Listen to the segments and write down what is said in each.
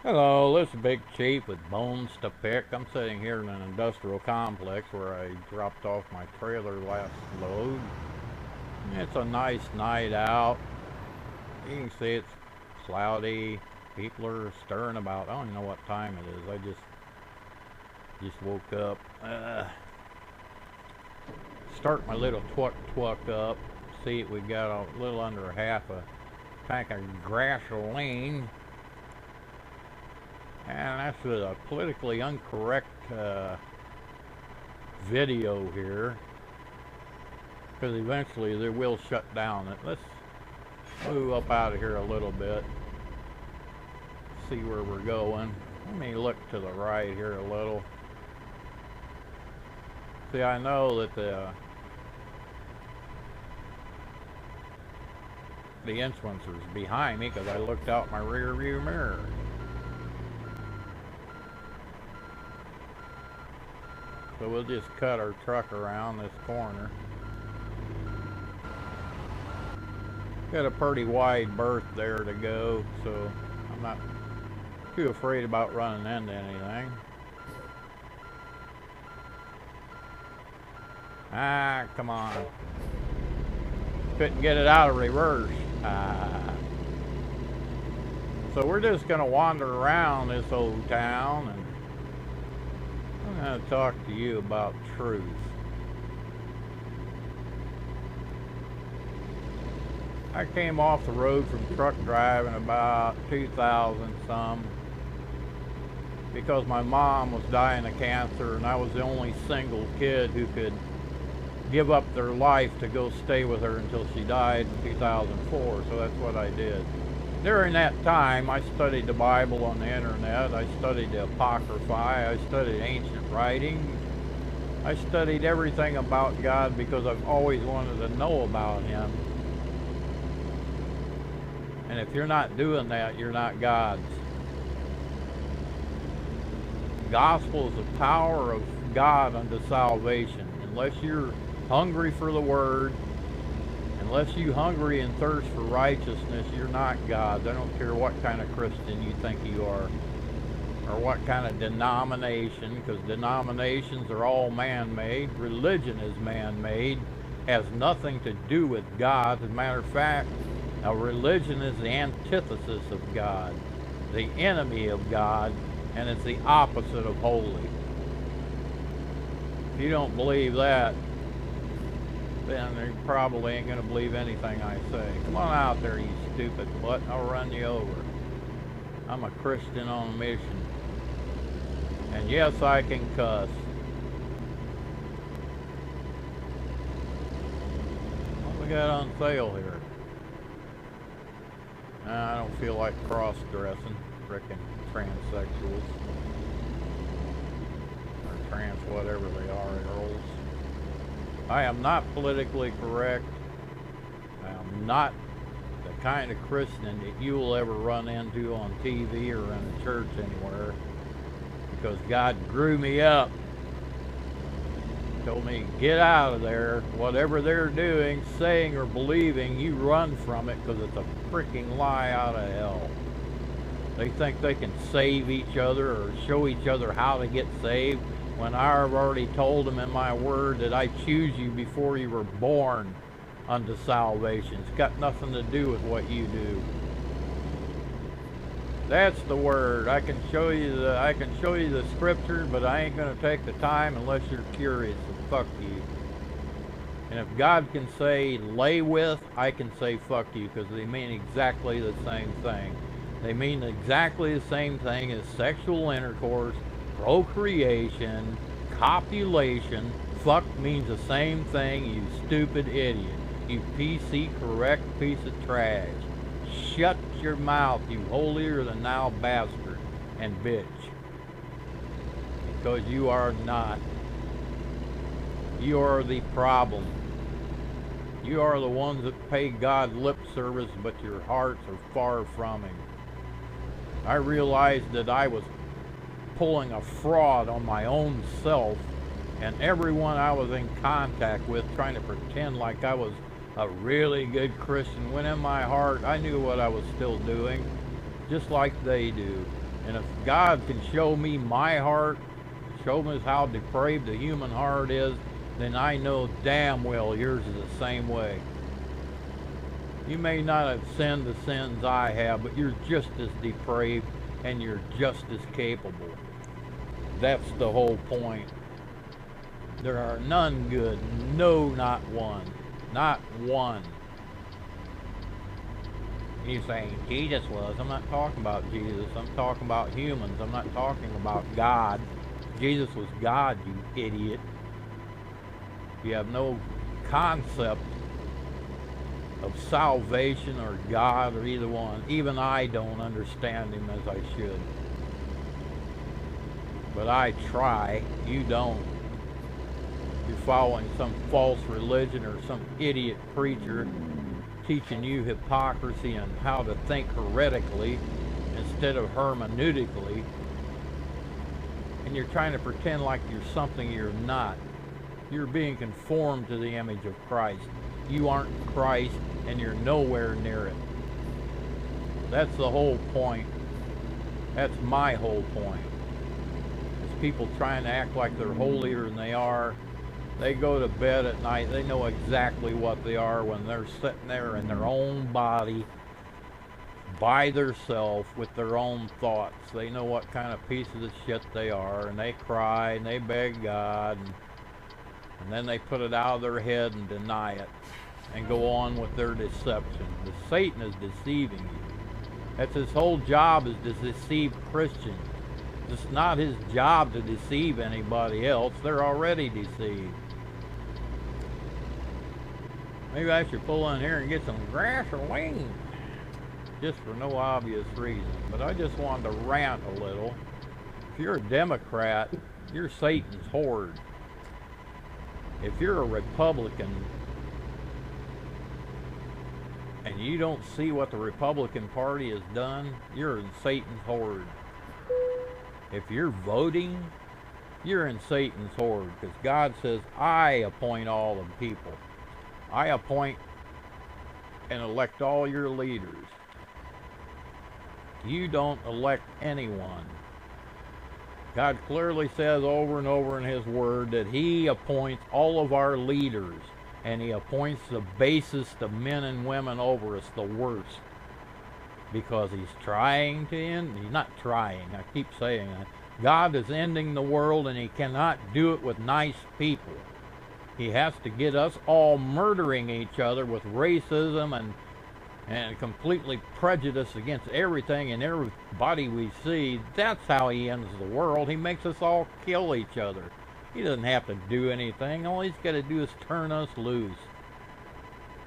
Hello, this is Big Chief with Bones to Pick. I'm sitting here in an industrial complex where I dropped off my trailer last load. It's a nice night out. You can see it's cloudy. People are stirring about. I don't even know what time it is. I just woke up. Start my little twuck up. See, we got a little under half a tank of gasoline. And that's a politically incorrect video here, because eventually they will shut down it. Let's move up out of here a little bit, see where we're going. Let me look to the right here a little. See, I know that the influencer's behind me because I looked out my rear view mirror. So we'll just cut our truck around this corner. Got a pretty wide berth there to go, so I'm not too afraid about running into anything. Ah, come on. Couldn't get it out of reverse. So we're just gonna wander around this old town, and I'm going to talk to you about truth. I came off the road from truck driving about 2000 some, because my mom was dying of cancer and I was the only single kid who could give up their life to go stay with her until she died in 2004, so that's what I did. During that time, I studied the Bible on the internet. I studied the Apocrypha. I studied ancient writings. I studied everything about God because I've always wanted to know about Him. And if you're not doing that, you're not God's. The gospel is the power of God unto salvation. Unless you're hungry for the Word, unless you hungry and thirst for righteousness, you're not God's. I don't care what kind of Christian you think you are, or what kind of denomination, because denominations are all man-made. Religion is man-made, has nothing to do with God. As a matter of fact, a religion is the antithesis of God, the enemy of God, and it's the opposite of holy. If you don't believe that, then you probably ain't going to believe anything I say. Come on out there, you stupid butt. I'll run you over. I'm a Christian on a mission. And yes, I can cuss. What we got on sale here? I don't feel like cross-dressing. Frickin' transsexuals. Or trans whatever they are, girls. I am not politically correct. I am not the kind of Christian that you will ever run into on TV or in a church anywhere, because God grew me up. Told me, get out of there. Whatever they're doing, saying, or believing, you run from it, because it's a freaking lie out of hell. They think they can save each other or show each other how to get saved, when I've already told them in my word that I choose you before you were born unto salvation. It's got nothing to do with what you do. That's the word. I can show you the scripture, but I ain't gonna take the time unless you're curious. So fuck you. And if God can say lay with, I can say fuck you, because they mean exactly the same thing. They mean exactly the same thing as sexual intercourse, procreation, copulation. Fuck means the same thing, you stupid idiot. You PC correct piece of trash. Shut your mouth, you holier-than-thou bastard and bitch. Because you are not. You are the problem. You are the ones that pay God lip service, but your hearts are far from Him. I realized that I was pulling a fraud on my own self and everyone I was in contact with, trying to pretend like I was a really good Christian, when in my heart I knew what I was still doing, just like they do. And if God can show me my heart, show me how depraved the human heart is, then I know damn well yours is the same way. You may not have sinned the sins I have, but you're just as depraved and you're just as capable. That's the whole point. There are none good, no, not one. Not one. You saying Jesus was. I'm not talking about Jesus. I'm talking about humans. I'm not talking about God. Jesus was God, you idiot. You have no concept of salvation or God or either one. Even I don't understand him as I should. But I try. You don't. You're following some false religion or some idiot preacher teaching you hypocrisy and how to think heretically instead of hermeneutically. And you're trying to pretend like you're something you're not. You're being conformed to the image of Christ. You aren't Christ, and you're nowhere near it. That's the whole point. That's my whole point. It's people trying to act like they're holier than they are. They go to bed at night. They know exactly what they are when they're sitting there in their own body, by themselves, with their own thoughts. They know what kind of pieces of shit they are, and they cry, and they beg God, and then they put it out of their head and deny it, and go on with their deception. Satan is deceiving you. That's his whole job, is to deceive Christians. It's not his job to deceive anybody else. They're already deceived. Maybe I should pull in here and get some gasoline. Just for no obvious reason. But I just wanted to rant a little. If you're a Democrat, you're Satan's horde. If you're a Republican and you don't see what the Republican Party has done, you're in Satan's horde. If you're voting, you're in Satan's horde, because God says, I appoint all the people. I appoint and elect all your leaders. You don't elect anyone. God clearly says over and over in his word that he appoints all of our leaders, and he appoints the basest of men and women over us, the worst. Because he's trying to end, he's not trying, I keep saying that. God is ending the world, and he cannot do it with nice people. He has to get us all murdering each other with racism and completely prejudice against everything and everybody we see. That's how he ends the world. He makes us all kill each other. He doesn't have to do anything. All he's got to do is turn us loose.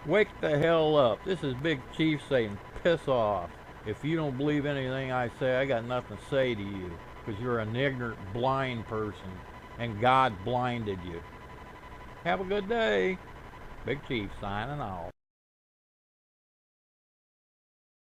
Wake the hell up. This is Big Chief saying, piss off. If you don't believe anything I say, I got nothing to say to you, because you're an ignorant, blind person, and God blinded you. Have a good day. Big Chief signing off.